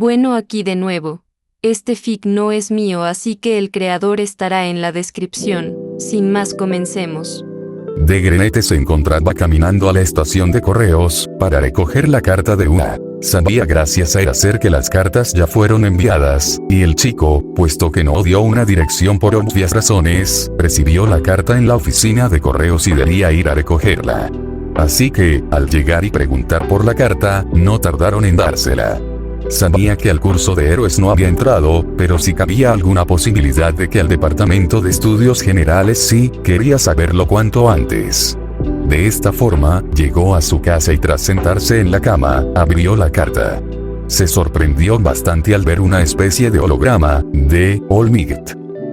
Bueno, aquí de nuevo. Este fic no es mío, así que el creador estará en la descripción. Sin más, comencemos. Degrenete se encontraba caminando a la estación de correos, para recoger la carta de una. Sabía gracias a hacer que las cartas ya fueron enviadas, y el chico, puesto que no dio una dirección por obvias razones, recibió la carta en la oficina de correos y debía ir a recogerla. Así que, al llegar y preguntar por la carta, no tardaron en dársela. Sabía que al curso de héroes no había entrado, pero si cabía alguna posibilidad de que al departamento de estudios generales sí, quería saberlo cuanto antes. De esta forma, llegó a su casa y tras sentarse en la cama, abrió la carta. Se sorprendió bastante al ver una especie de holograma, de Olmigt.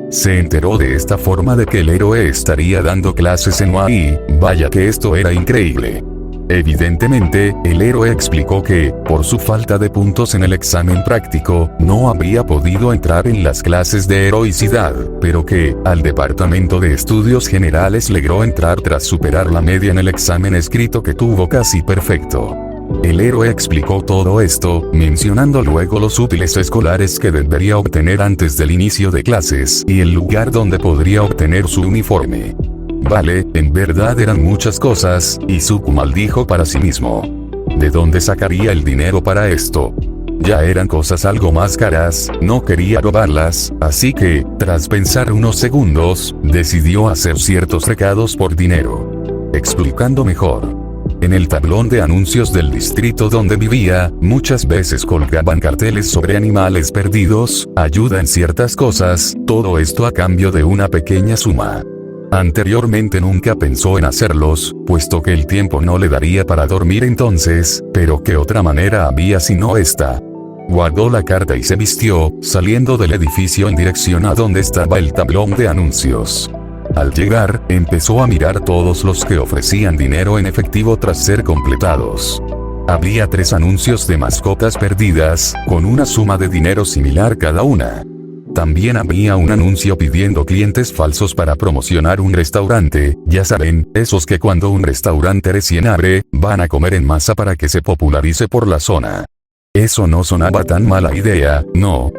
Se enteró de esta forma de que el héroe estaría dando clases en UAI, vaya que esto era increíble. Evidentemente, el héroe explicó que, por su falta de puntos en el examen práctico, no habría podido entrar en las clases de heroicidad, pero que, al departamento de estudios generales logró entrar tras superar la media en el examen escrito que tuvo casi perfecto. El héroe explicó todo esto, mencionando luego los útiles escolares que debería obtener antes del inicio de clases, y el lugar donde podría obtener su uniforme. Vale, en verdad eran muchas cosas, y Zuko maldijo para sí mismo. ¿De dónde sacaría el dinero para esto? Ya eran cosas algo más caras, no quería robarlas, así que, tras pensar unos segundos, decidió hacer ciertos recados por dinero. Explicando mejor. En el tablón de anuncios del distrito donde vivía, muchas veces colgaban carteles sobre animales perdidos, ayuda en ciertas cosas, todo esto a cambio de una pequeña suma. Anteriormente nunca pensó en hacerlos, puesto que el tiempo no le daría para dormir entonces, pero ¿qué otra manera había si no esta? Guardó la carta y se vistió, saliendo del edificio en dirección a donde estaba el tablón de anuncios. Al llegar, empezó a mirar todos los que ofrecían dinero en efectivo tras ser completados. Había 3 anuncios de mascotas perdidas, con una suma de dinero similar cada una. También había un anuncio pidiendo clientes falsos para promocionar un restaurante, ya saben, esos que cuando un restaurante recién abre, van a comer en masa para que se popularice por la zona. Eso no sonaba tan mala idea, ¿no?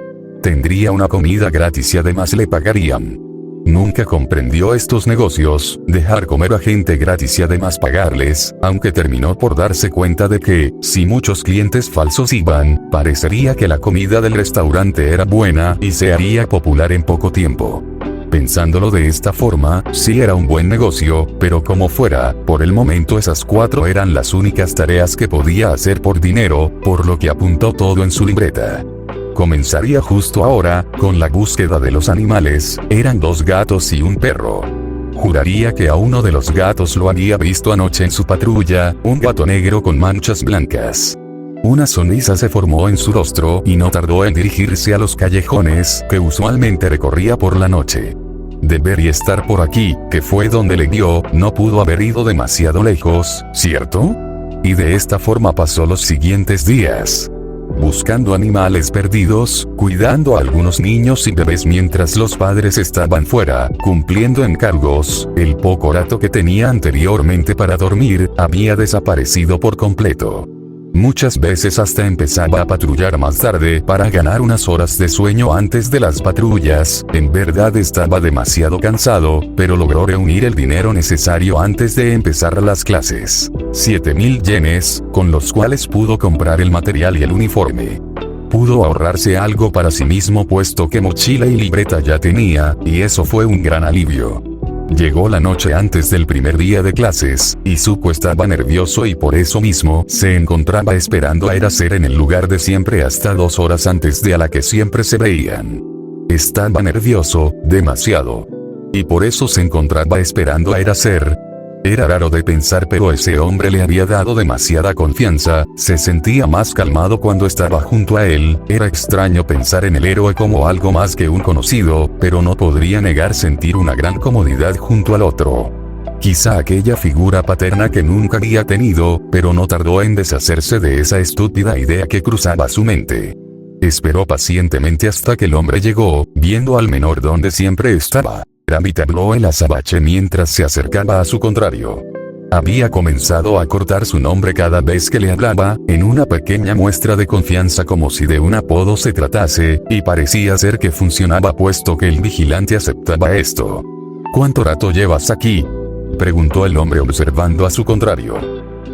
Tendría una comida gratis y además le pagarían. Nunca comprendió estos negocios, dejar comer a gente gratis y además pagarles, aunque terminó por darse cuenta de que, si muchos clientes falsos iban, parecería que la comida del restaurante era buena y se haría popular en poco tiempo. Pensándolo de esta forma, sí era un buen negocio, pero como fuera, por el momento esas 4 eran las únicas tareas que podía hacer por dinero, por lo que apuntó todo en su libreta. Comenzaría justo ahora, con la búsqueda de los animales, eran 2 gatos y un perro. Juraría que a uno de los gatos lo había visto anoche en su patrulla, un gato negro con manchas blancas. Una sonrisa se formó en su rostro y no tardó en dirigirse a los callejones que usualmente recorría por la noche. Debería estar por aquí, que fue donde le vio, no pudo haber ido demasiado lejos, ¿cierto? Y de esta forma pasó los siguientes días. Buscando animales perdidos, cuidando a algunos niños y bebés mientras los padres estaban fuera, cumpliendo encargos, el poco rato que tenía anteriormente para dormir, había desaparecido por completo. Muchas veces hasta empezaba a patrullar más tarde para ganar unas horas de sueño antes de las patrullas, en verdad estaba demasiado cansado, pero logró reunir el dinero necesario antes de empezar las clases. 7.000 yenes, con los cuales pudo comprar el material y el uniforme. Pudo ahorrarse algo para sí mismo puesto que mochila y libreta ya tenía, y eso fue un gran alivio. Llegó la noche antes del primer día de clases, y Zuko estaba nervioso y por eso mismo, se encontraba esperando a Eraser en el lugar de siempre hasta 2 horas antes de a la que siempre se veían. Estaba nervioso, demasiado. Y por eso se encontraba esperando a Eraser. Era raro de pensar pero ese hombre le había dado demasiada confianza, se sentía más calmado cuando estaba junto a él, era extraño pensar en el héroe como algo más que un conocido, pero no podría negar sentir una gran comodidad junto al otro. Quizá aquella figura paterna que nunca había tenido, pero no tardó en deshacerse de esa estúpida idea que cruzaba su mente. Esperó pacientemente hasta que el hombre llegó, viendo al menor donde siempre estaba. Rabbit habló el azabache mientras se acercaba a su contrario. Había comenzado a cortar su nombre cada vez que le hablaba, en una pequeña muestra de confianza como si de un apodo se tratase, y parecía ser que funcionaba puesto que el vigilante aceptaba esto. ¿Cuánto rato llevas aquí?, preguntó el hombre observando a su contrario.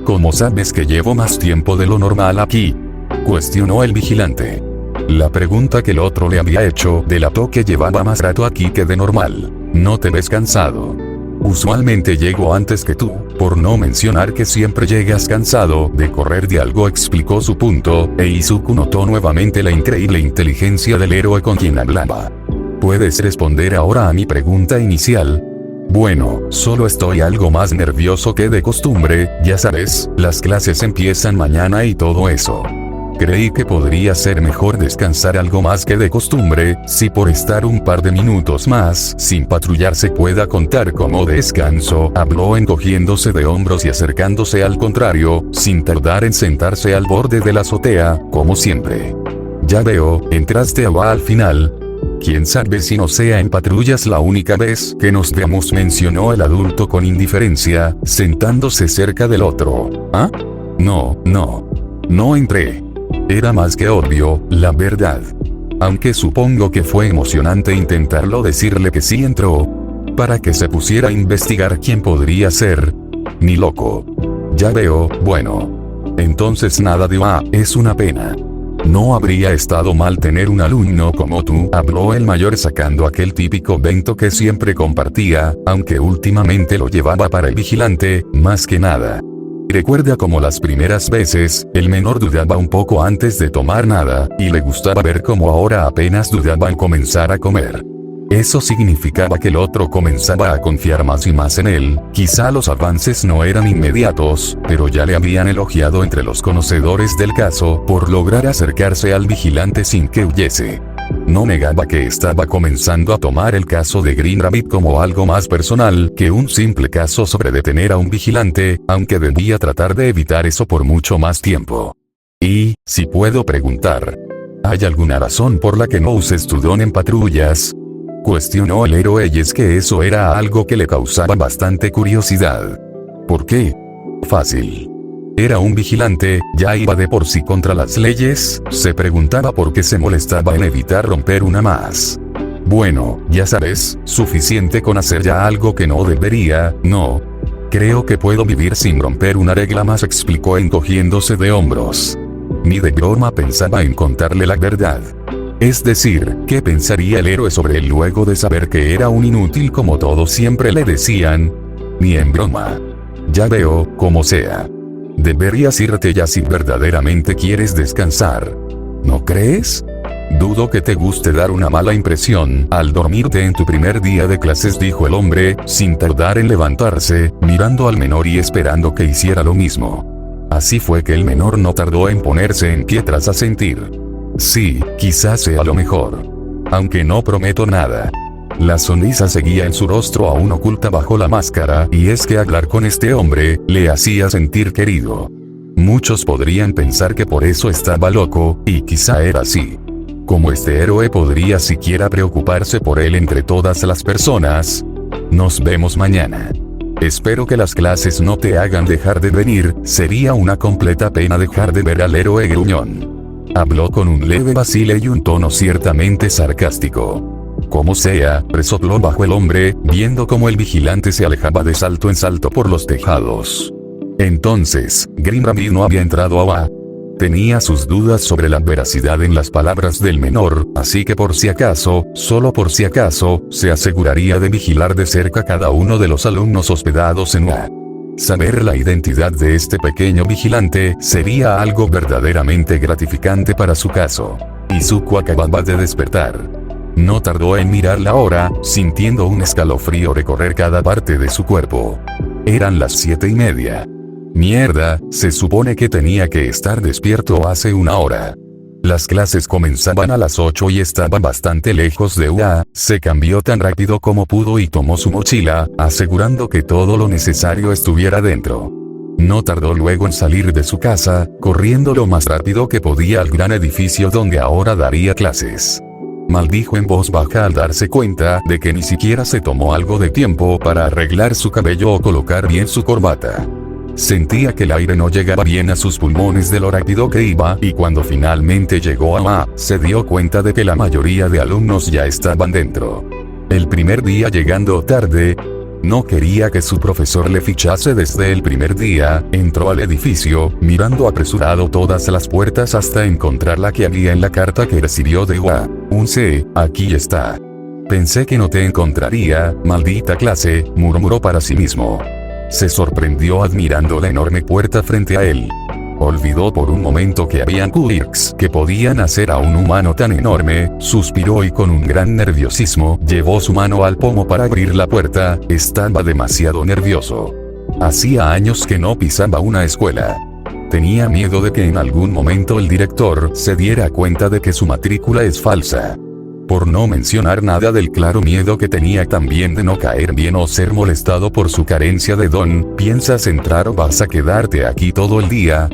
¿Cómo sabes que llevo más tiempo de lo normal aquí?, cuestionó el vigilante. La pregunta que el otro le había hecho delató que llevaba más rato aquí que de normal. ¿No te ves cansado? Usualmente llego antes que tú, por no mencionar que siempre llegas cansado de correr de algo, explicó su punto, e Izuku notó nuevamente la increíble inteligencia del héroe con quien hablaba. ¿Puedes responder ahora a mi pregunta inicial? Bueno, solo estoy algo más nervioso que de costumbre, ya sabes, las clases empiezan mañana y todo eso. Creí que podría ser mejor descansar algo más que de costumbre, si por estar un par de minutos más sin patrullar se pueda contar como descanso, habló encogiéndose de hombros y acercándose al contrario, sin tardar en sentarse al borde de la azotea, como siempre. Ya veo, entraste al final. Quién sabe si no sea en patrullas la única vez que nos veamos, mencionó el adulto con indiferencia, sentándose cerca del otro. ¿Ah? No entré. Era más que obvio, la verdad. Aunque supongo que fue emocionante intentarlo, decirle que sí entró, para que se pusiera a investigar quién podría ser. Ni loco. Ya veo, bueno. Entonces nada de es una pena. No habría estado mal tener un alumno como tú, habló el mayor sacando aquel típico bento que siempre compartía, aunque últimamente lo llevaba para el vigilante, más que nada. Recuerda como las primeras veces, el menor dudaba un poco antes de tomar nada, y le gustaba ver cómo ahora apenas dudaba en comenzar a comer. Eso significaba que el otro comenzaba a confiar más y más en él. Quizá los avances no eran inmediatos, pero ya le habían elogiado entre los conocedores del caso por lograr acercarse al vigilante sin que huyese. No negaba que estaba comenzando a tomar el caso de Green Rabbit como algo más personal que un simple caso sobre detener a un vigilante, aunque debía tratar de evitar eso por mucho más tiempo. Y, si puedo preguntar, ¿hay alguna razón por la que no uses tu don en patrullas?, cuestionó el héroe, y es que eso era algo que le causaba bastante curiosidad. ¿Por qué? Fácil. Era un vigilante, ya iba de por sí contra las leyes, se preguntaba por qué se molestaba en evitar romper una más. Bueno, ya sabes, suficiente con hacer ya algo que no debería, ¿no? Creo que puedo vivir sin romper una regla más, explicó encogiéndose de hombros. Ni de broma pensaba en contarle la verdad. Es decir, ¿qué pensaría el héroe sobre él luego de saber que era un inútil como todos siempre le decían? Ni en broma. Ya veo, como sea. Deberías irte ya si verdaderamente quieres descansar. ¿No crees? Dudo que te guste dar una mala impresión al dormirte en tu primer día de clases, dijo el hombre, sin tardar en levantarse, mirando al menor y esperando que hiciera lo mismo. Así fue que el menor no tardó en ponerse en pie tras asentir. Sí, quizás sea lo mejor. Aunque no prometo nada. La sonrisa seguía en su rostro aún oculta bajo la máscara, y es que hablar con este hombre le hacía sentir querido. Muchos podrían pensar que por eso estaba loco, y quizá era así. ¿Cómo este héroe podría siquiera preocuparse por él entre todas las personas? Nos vemos mañana. Espero que las clases no te hagan dejar de venir, sería una completa pena dejar de ver al héroe gruñón. Habló con un leve vacile y un tono ciertamente sarcástico. Como sea, resopló bajo el hombre, viendo cómo el vigilante se alejaba de salto en salto por los tejados. Entonces, Green Rabbit no había entrado a Tenía sus dudas sobre la veracidad en las palabras del menor, así que por si acaso, solo por si acaso, se aseguraría de vigilar de cerca cada uno de los alumnos hospedados en UA. Saber la identidad de este pequeño vigilante sería algo verdaderamente gratificante para su caso. Izuku acababa de despertar. No tardó en mirar la hora, sintiendo un escalofrío recorrer cada parte de su cuerpo. Eran las 7:30. Mierda, se supone que tenía que estar despierto hace una hora. Las clases comenzaban a las 8 y estaba bastante lejos de UA, se cambió tan rápido como pudo y tomó su mochila, asegurando que todo lo necesario estuviera dentro. No tardó luego en salir de su casa, corriendo lo más rápido que podía al gran edificio donde ahora daría clases. maldijo en voz baja al darse cuenta de que ni siquiera se tomó algo de tiempo para arreglar su cabello o colocar bien su corbata. Sentía que el aire no llegaba bien a sus pulmones de lo rápido que iba, y cuando finalmente llegó a se dio cuenta de que la mayoría de alumnos ya estaban dentro. El primer día llegando tarde, no quería que su profesor le fichase desde el primer día, entró al edificio, mirando apresurado todas las puertas hasta encontrar la que había en la carta que recibió de UA. Un C, aquí está. Pensé que no te encontraría, maldita clase, murmuró para sí mismo. Se sorprendió admirando la enorme puerta frente a él. Olvidó por un momento que habían quirks que podían hacer a un humano tan enorme, suspiró y con un gran nerviosismo llevó su mano al pomo para abrir la puerta, estaba demasiado nervioso. Hacía años que no pisaba una escuela. Tenía miedo de que en algún momento el director se diera cuenta de que su matrícula es falsa. Por no mencionar nada del claro miedo que tenía también de no caer bien o ser molestado por su carencia de don. ¿Piensas entrar o vas a quedarte aquí todo el día?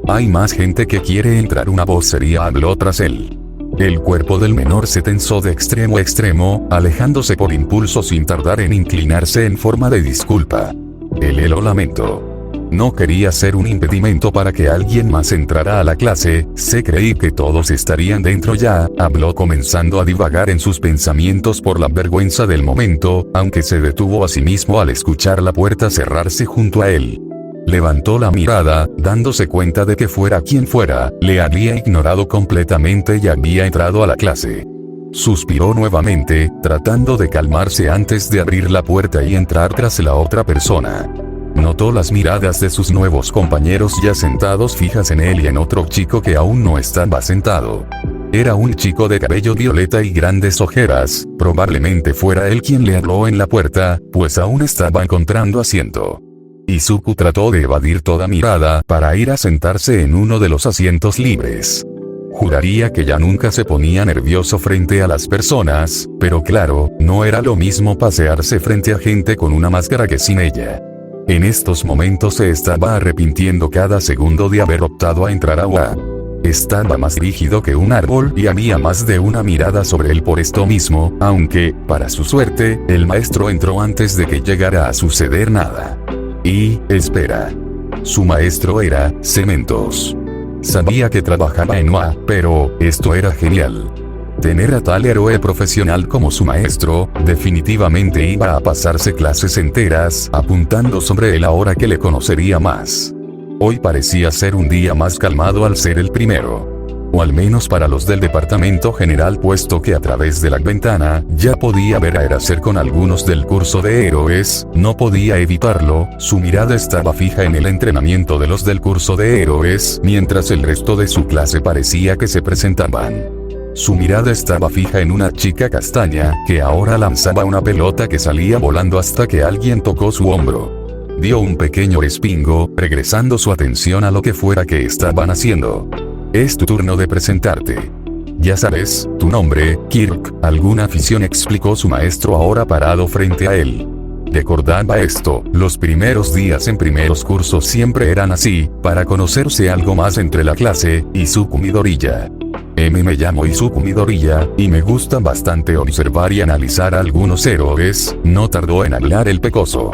Hay más gente que quiere entrar, una vocería habló tras él. El cuerpo del menor se tensó de extremo a extremo, alejándose por impulso sin tardar en inclinarse en forma de disculpa. Lo lamento. No quería ser un impedimento para que alguien más entrara a la clase, creí que todos estarían dentro ya, habló comenzando a divagar en sus pensamientos por la vergüenza del momento, aunque se detuvo a sí mismo al escuchar la puerta cerrarse junto a él. Levantó la mirada, dándose cuenta de que fuera quien fuera, le había ignorado completamente y había entrado a la clase. Suspiró nuevamente, tratando de calmarse antes de abrir la puerta y entrar tras la otra persona. Notó las miradas de sus nuevos compañeros ya sentados fijas en él y en otro chico que aún no estaba sentado. Era un chico de cabello violeta y grandes ojeras, probablemente fuera él quien le habló en la puerta, pues aún estaba encontrando asiento. Izuku trató de evadir toda mirada para ir a sentarse en uno de los asientos libres. Juraría que ya nunca se ponía nervioso frente a las personas, pero claro, no era lo mismo pasearse frente a gente con una máscara que sin ella. En estos momentos se estaba arrepintiendo cada segundo de haber optado a entrar a UA. Estaba más rígido que un árbol y había más de una mirada sobre él por esto mismo, aunque, para su suerte, el maestro entró antes de que llegara a suceder nada. Y, espera. Su maestro era Cementos. Sabía que trabajaba en UA, pero esto era genial. Tener a tal héroe profesional como su maestro, definitivamente iba a pasarse clases enteras apuntando sobre él ahora que le conocería más. Hoy parecía ser un día más calmado al ser el primero. O al menos para los del departamento general, puesto que a través de la ventana ya podía ver a Eraser con algunos del curso de héroes, no podía evitarlo, su mirada estaba fija en el entrenamiento de los del curso de héroes, mientras el resto de su clase parecía que se presentaban. Su mirada estaba fija en una chica castaña, que ahora lanzaba una pelota que salía volando hasta que alguien tocó su hombro. Dio un pequeño respingo, regresando su atención a lo que fuera que estaban haciendo. Es tu turno de presentarte. Ya sabes, tu nombre, Kirk, alguna afición, explicó su maestro ahora parado frente a él. Recordaba esto, los primeros días en primeros cursos siempre eran así, para conocerse algo más entre la clase, Izuku Midoriya. Me llamo Izuku Midoriya, y me gusta bastante observar y analizar a algunos héroes, no tardó en hablar el pecoso.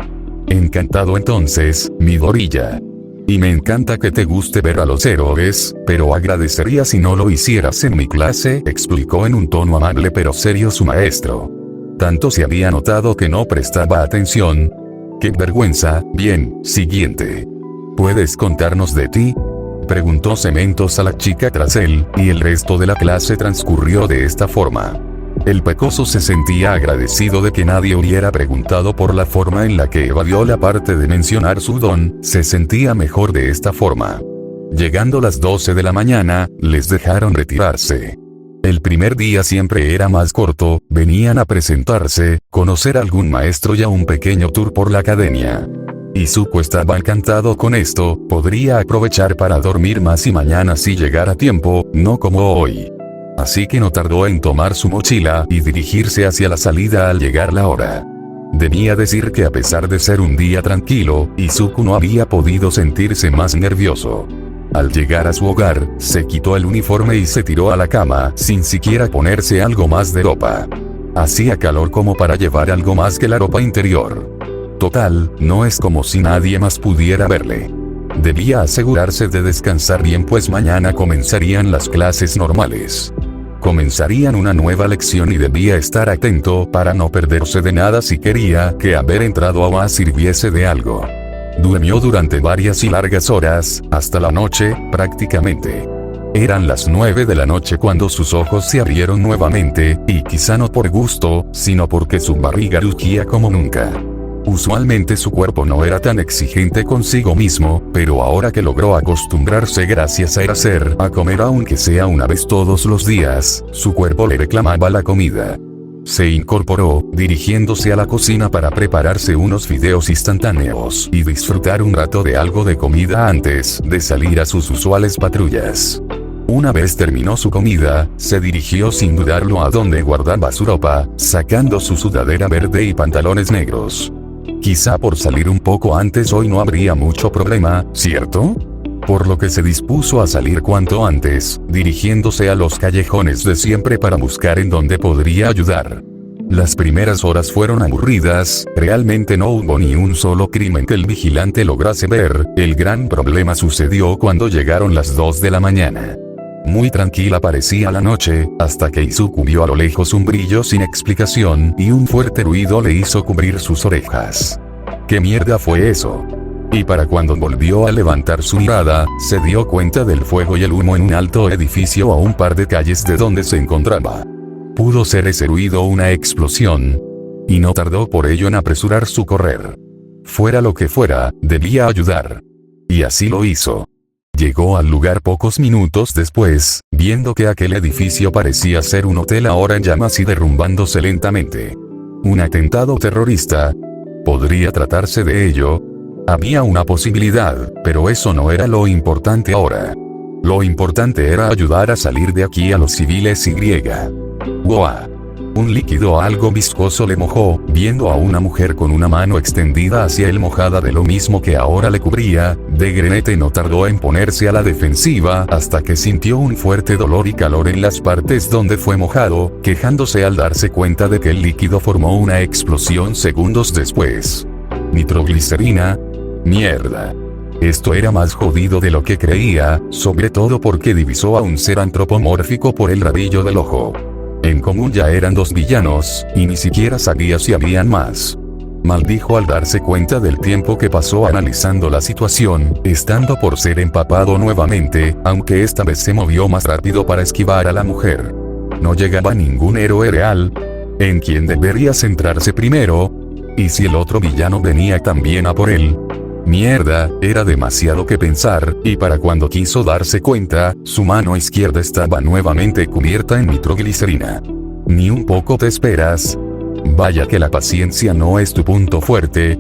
Encantado entonces, Midoriya. Y me encanta que te guste ver a los héroes, pero agradecería si no lo hicieras en mi clase, explicó en un tono amable pero serio su maestro. Tanto se había notado que no prestaba atención. ¡Qué vergüenza! Bien, siguiente. ¿Puedes contarnos de ti?, preguntó Cementos a la chica tras él, y el resto de la clase transcurrió de esta forma. El pecoso se sentía agradecido de que nadie hubiera preguntado por la forma en la que evadió la parte de mencionar su don, se sentía mejor de esta forma. Llegando las 12 de la mañana, les dejaron retirarse. El primer día siempre era más corto, venían a presentarse, conocer a algún maestro y a un pequeño tour por la academia. Izuku estaba encantado con esto, podría aprovechar para dormir más y mañana sí llegar a tiempo, no como hoy. Así que no tardó en tomar su mochila y dirigirse hacia la salida al llegar la hora. Debía decir que a pesar de ser un día tranquilo, Izuku no había podido sentirse más nervioso. Al llegar a su hogar, se quitó el uniforme y se tiró a la cama, sin siquiera ponerse algo más de ropa. Hacía calor como para llevar algo más que la ropa interior. Total, no es como si nadie más pudiera verle. Debía asegurarse de descansar bien, pues mañana comenzarían las clases normales. Comenzarían una nueva lección y debía estar atento para no perderse de nada si quería que haber entrado a UA sirviese de algo. Durmió durante varias y largas horas, hasta la noche, prácticamente. Eran las 9 de la noche cuando sus ojos se abrieron nuevamente, y quizá no por gusto, sino porque su barriga rugía como nunca. Usualmente su cuerpo no era tan exigente consigo mismo, pero ahora que logró acostumbrarse gracias a ir a comer aunque sea una vez todos los días, su cuerpo le reclamaba la comida. Se incorporó, dirigiéndose a la cocina para prepararse unos fideos instantáneos y disfrutar un rato de algo de comida antes de salir a sus usuales patrullas. Una vez terminó su comida, se dirigió sin dudarlo a donde guardaba su ropa, sacando su sudadera verde y pantalones negros. Quizá por salir un poco antes hoy no habría mucho problema, ¿cierto? Por lo que se dispuso a salir cuanto antes, dirigiéndose a los callejones de siempre para buscar en dónde podría ayudar. Las primeras horas fueron aburridas, realmente no hubo ni un solo crimen que el vigilante lograse ver. El gran problema sucedió cuando llegaron las 2 de la mañana. Muy tranquila parecía la noche, hasta que Izuku vio a lo lejos un brillo sin explicación y un fuerte ruido le hizo cubrir sus orejas. ¿Qué mierda fue eso? Y para cuando volvió a levantar su mirada, se dio cuenta del fuego y el humo en un alto edificio a un par de calles de donde se encontraba. Pudo ser ese ruido una explosión. Y no tardó por ello en apresurar su correr. Fuera lo que fuera, debía ayudar. Y así lo hizo. Llegó al lugar pocos minutos después, viendo que aquel edificio parecía ser un hotel ahora en llamas y derrumbándose lentamente. ¿Un atentado terrorista? ¿Podría tratarse de ello? Había una posibilidad, pero eso no era lo importante ahora. Lo importante era ayudar a salir de aquí a los civiles y. ¡Wow! Un líquido algo viscoso le mojó, viendo a una mujer con una mano extendida hacia él mojada de lo mismo que ahora le cubría. De granete no tardó en ponerse a la defensiva hasta que sintió un fuerte dolor y calor en las partes donde fue mojado, quejándose al darse cuenta de que el líquido formó una explosión segundos después. ¿Nitroglicerina? ¡Mierda! Esto era más jodido de lo que creía, sobre todo porque divisó a un ser antropomórfico por el rabillo del ojo. En común ya eran 2 villanos, y ni siquiera sabía si habían más. Maldijo al darse cuenta del tiempo que pasó analizando la situación, estando por ser empapado nuevamente, aunque esta vez se movió más rápido para esquivar a la mujer. No llegaba ningún héroe real. ¿En quién debería centrarse primero? ¿Y si el otro villano venía también a por él? Mierda, era demasiado que pensar, y para cuando quiso darse cuenta, su mano izquierda estaba nuevamente cubierta en nitroglicerina. ¿Ni un poco te esperas? Vaya que la paciencia no es tu punto fuerte,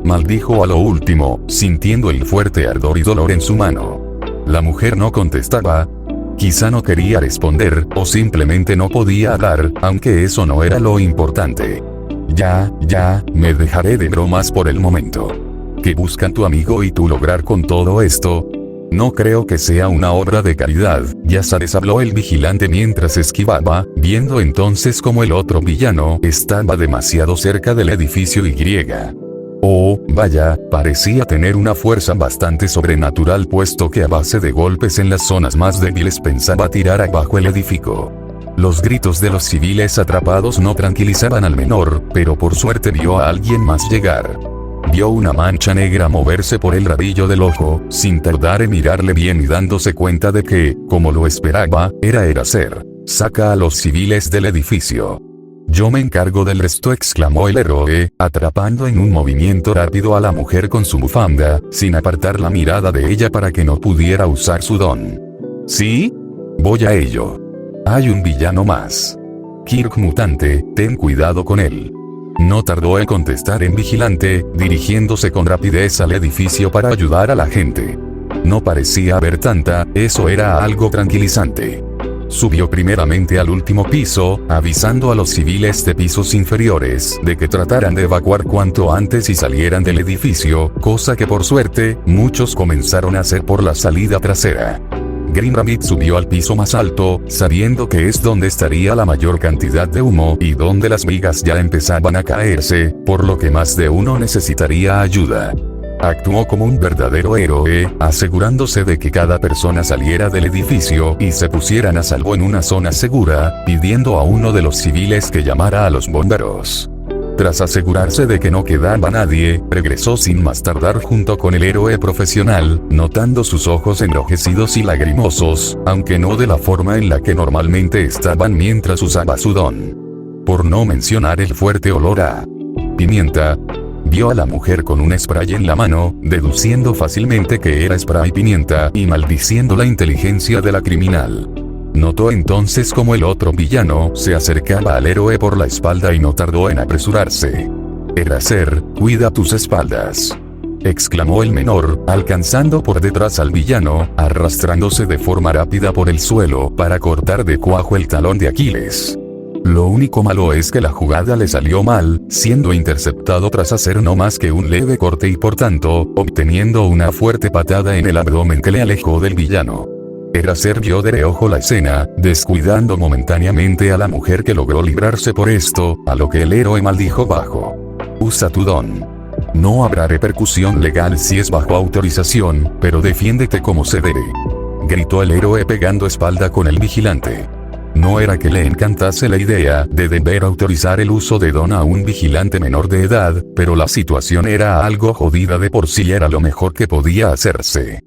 maldijo a lo último, sintiendo el fuerte ardor y dolor en su mano. La mujer no contestaba. Quizá no quería responder, o simplemente no podía hablar, aunque eso no era lo importante. Ya, me dejaré de bromas por el momento. ¿Qué buscan tu amigo y tú lograr con todo esto? No creo que sea una obra de caridad, ya sabes, habló el vigilante mientras esquivaba, viendo entonces como el otro villano estaba demasiado cerca del edificio Y. Oh, vaya, parecía tener una fuerza bastante sobrenatural, puesto que a base de golpes en las zonas más débiles pensaba tirar abajo el edificio. Los gritos de los civiles atrapados no tranquilizaban al menor, pero por suerte vio a alguien más llegar. Vio una mancha negra moverse por el rabillo del ojo, sin tardar en mirarle bien y dándose cuenta de que, como lo esperaba, era Eraser. Saca a los civiles del edificio. Yo me encargo del resto, exclamó el héroe, atrapando en un movimiento rápido a la mujer con su bufanda, sin apartar la mirada de ella para que no pudiera usar su don. ¿Sí? Voy a ello. Hay un villano más. Kirk mutante, ten cuidado con él. No tardó en contestar en vigilante, dirigiéndose con rapidez al edificio para ayudar a la gente. No parecía haber tanta, eso era algo tranquilizante. Subió primeramente al último piso, avisando a los civiles de pisos inferiores de que trataran de evacuar cuanto antes y salieran del edificio, cosa que por suerte, muchos comenzaron a hacer por la salida trasera. Green Rabbit subió al piso más alto, sabiendo que es donde estaría la mayor cantidad de humo y donde las vigas ya empezaban a caerse, por lo que más de uno necesitaría ayuda. Actuó como un verdadero héroe, asegurándose de que cada persona saliera del edificio y se pusieran a salvo en una zona segura, pidiendo a uno de los civiles que llamara a los bomberos. Tras asegurarse de que no quedaba nadie, regresó sin más tardar junto con el héroe profesional, notando sus ojos enrojecidos y lagrimosos, aunque no de la forma en la que normalmente estaban mientras usaba su don. Por no mencionar el fuerte olor a pimienta. Vio a la mujer con un spray en la mano, deduciendo fácilmente que era spray pimienta y maldiciendo la inteligencia de la criminal. Notó entonces como el otro villano se acercaba al héroe por la espalda y no tardó en apresurarse. Eraser, cuida tus espaldas, exclamó el menor, alcanzando por detrás al villano, arrastrándose de forma rápida por el suelo para cortar de cuajo el talón de Aquiles. Lo único malo es que la jugada le salió mal, siendo interceptado tras hacer no más que un leve corte y por tanto, obteniendo una fuerte patada en el abdomen que le alejó del villano. Eraser vio de reojo la escena, descuidando momentáneamente a la mujer que logró librarse por esto, a lo que el héroe maldijo bajo. Usa tu don. No habrá repercusión legal si es bajo autorización, pero defiéndete como se debe, gritó el héroe pegando espalda con el vigilante. No era que le encantase la idea de deber autorizar el uso de don a un vigilante menor de edad, pero la situación era algo jodida de por sí y era lo mejor que podía hacerse.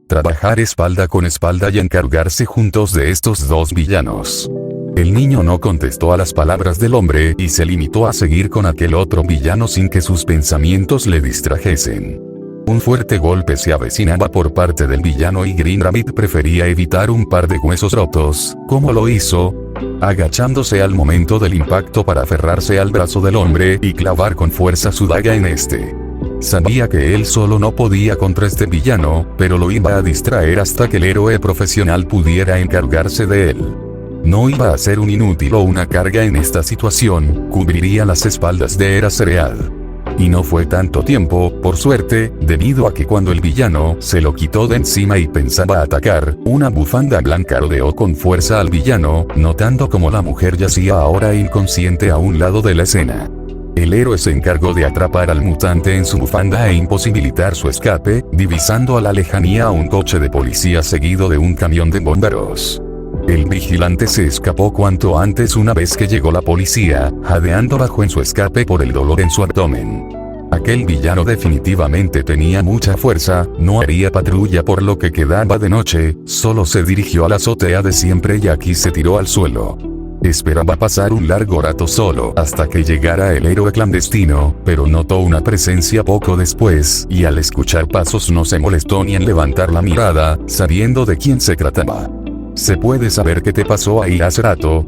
Trabajar espalda con espalda y encargarse juntos de estos dos villanos. El niño no contestó a las palabras del hombre y se limitó a seguir con aquel otro villano sin que sus pensamientos le distrajesen. Un fuerte golpe se avecinaba por parte del villano y Green Rabbit prefería evitar un par de huesos rotos, como lo hizo, agachándose al momento del impacto para aferrarse al brazo del hombre y clavar con fuerza su daga en este. Sabía que él solo no podía contra este villano, pero lo iba a distraer hasta que el héroe profesional pudiera encargarse de él. No iba a ser un inútil o una carga en esta situación, cubriría las espaldas de Eraser. Y no fue tanto tiempo, por suerte, debido a que cuando el villano se lo quitó de encima y pensaba atacar, una bufanda blanca rodeó con fuerza al villano, notando como la mujer yacía ahora inconsciente a un lado de la escena. El héroe se encargó de atrapar al mutante en su bufanda e imposibilitar su escape, divisando a la lejanía a un coche de policía seguido de un camión de bomberos. El vigilante se escapó cuanto antes una vez que llegó la policía, jadeando bajo en su escape por el dolor en su abdomen. Aquel villano definitivamente tenía mucha fuerza, no haría patrulla por lo que quedaba de noche, solo se dirigió a la azotea de siempre y aquí se tiró al suelo. Esperaba pasar un largo rato solo hasta que llegara el héroe clandestino, pero notó una presencia poco después, y al escuchar pasos no se molestó ni en levantar la mirada, sabiendo de quién se trataba. ¿Se puede saber qué te pasó ahí hace rato?,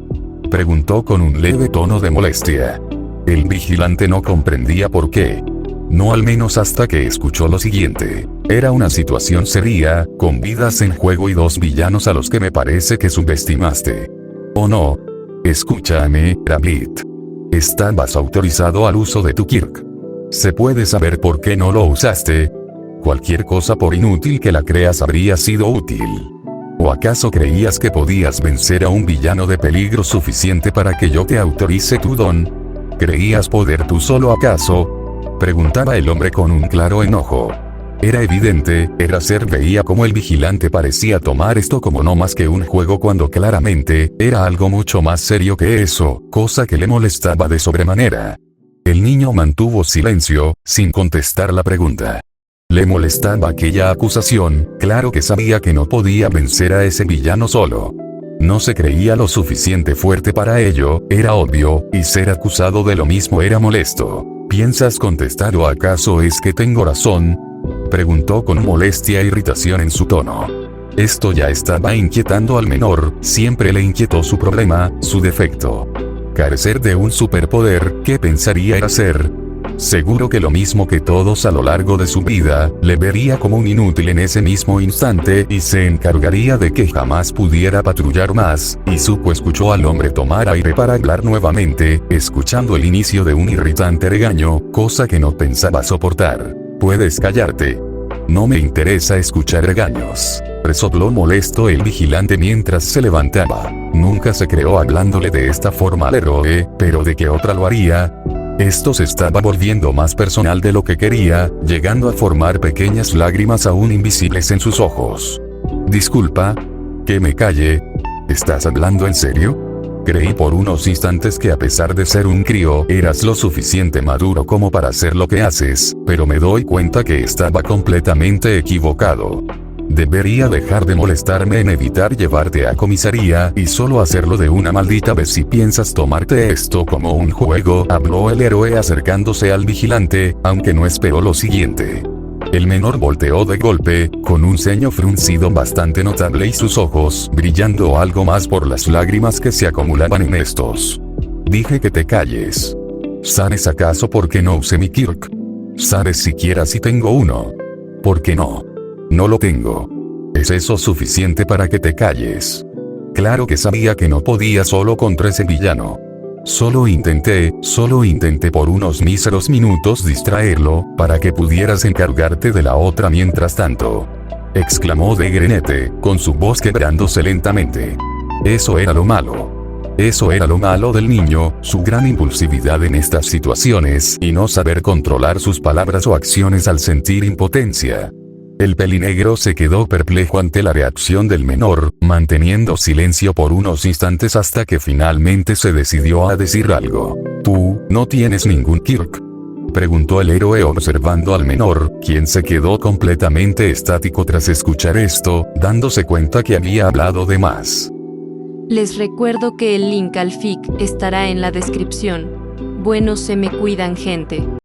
preguntó con un leve tono de molestia. El vigilante no comprendía por qué. No al menos hasta que escuchó lo siguiente. Era una situación seria, con vidas en juego y dos villanos a los que me parece que subestimaste. ¿O no? Escúchame, Rabbit. Estabas autorizado al uso de tu Kirk. ¿Se puede saber por qué no lo usaste? Cualquier cosa por inútil que la creas habría sido útil. ¿O acaso creías que podías vencer a un villano de peligro suficiente para que yo te autorice tu don? ¿Creías poder tú solo acaso?, preguntaba el hombre con un claro enojo. Era evidente, Eraser veía como el vigilante parecía tomar esto como no más que un juego cuando claramente, era algo mucho más serio que eso, cosa que le molestaba de sobremanera. El niño mantuvo silencio, sin contestar la pregunta. Le molestaba aquella acusación, claro que sabía que no podía vencer a ese villano solo. No se creía lo suficiente fuerte para ello, era obvio, y ser acusado de lo mismo era molesto. ¿Piensas contestar o acaso es que tengo razón?, preguntó con molestia e irritación en su tono. Esto ya estaba inquietando al menor, siempre le inquietó su problema, su defecto. Carecer de un superpoder, ¿qué pensaría Eraser? Seguro que lo mismo que todos a lo largo de su vida, le vería como un inútil en ese mismo instante y se encargaría de que jamás pudiera patrullar más, y supo escuchó al hombre tomar aire para hablar nuevamente, escuchando el inicio de un irritante regaño, cosa que no pensaba soportar. Puedes callarte. No me interesa escuchar regaños. Resopló molesto el vigilante mientras se levantaba. Nunca se creó hablándole de esta forma al héroe, pero ¿de qué otra lo haría? Esto se estaba volviendo más personal de lo que quería, llegando a formar pequeñas lágrimas aún invisibles en sus ojos. Disculpa. Que me calle. ¿Estás hablando en serio? Creí por unos instantes que a pesar de ser un crío, eras lo suficiente maduro como para hacer lo que haces, pero me doy cuenta que estaba completamente equivocado. Debería dejar de molestarme en evitar llevarte a comisaría y solo hacerlo de una maldita vez si piensas tomarte esto como un juego, habló el héroe acercándose al vigilante, aunque no esperó lo siguiente. El menor volteó de golpe, con un ceño fruncido bastante notable y sus ojos brillando algo más por las lágrimas que se acumulaban en estos. Dije que te calles. ¿Sabes acaso por qué no usé mi Kirk? ¿Sabes siquiera si tengo uno? ¿Por qué no? No lo tengo. ¿Es eso suficiente para que te calles? Claro que sabía que no podía solo contra ese villano. Solo intenté por unos míseros minutos distraerlo, para que pudieras encargarte de la otra mientras tanto. Exclamó de grenete, con su voz quebrándose lentamente. Eso era lo malo. Eso era lo malo del niño, su gran impulsividad en estas situaciones y no saber controlar sus palabras o acciones al sentir impotencia. El pelinegro se quedó perplejo ante la reacción del menor, manteniendo silencio por unos instantes hasta que finalmente se decidió a decir algo. ¿Tú, no tienes ningún Kirk? Preguntó el héroe observando al menor, quien se quedó completamente estático tras escuchar esto, dándose cuenta que había hablado de más. Les recuerdo que el link al fic estará en la descripción. Bueno, se me cuidan, gente.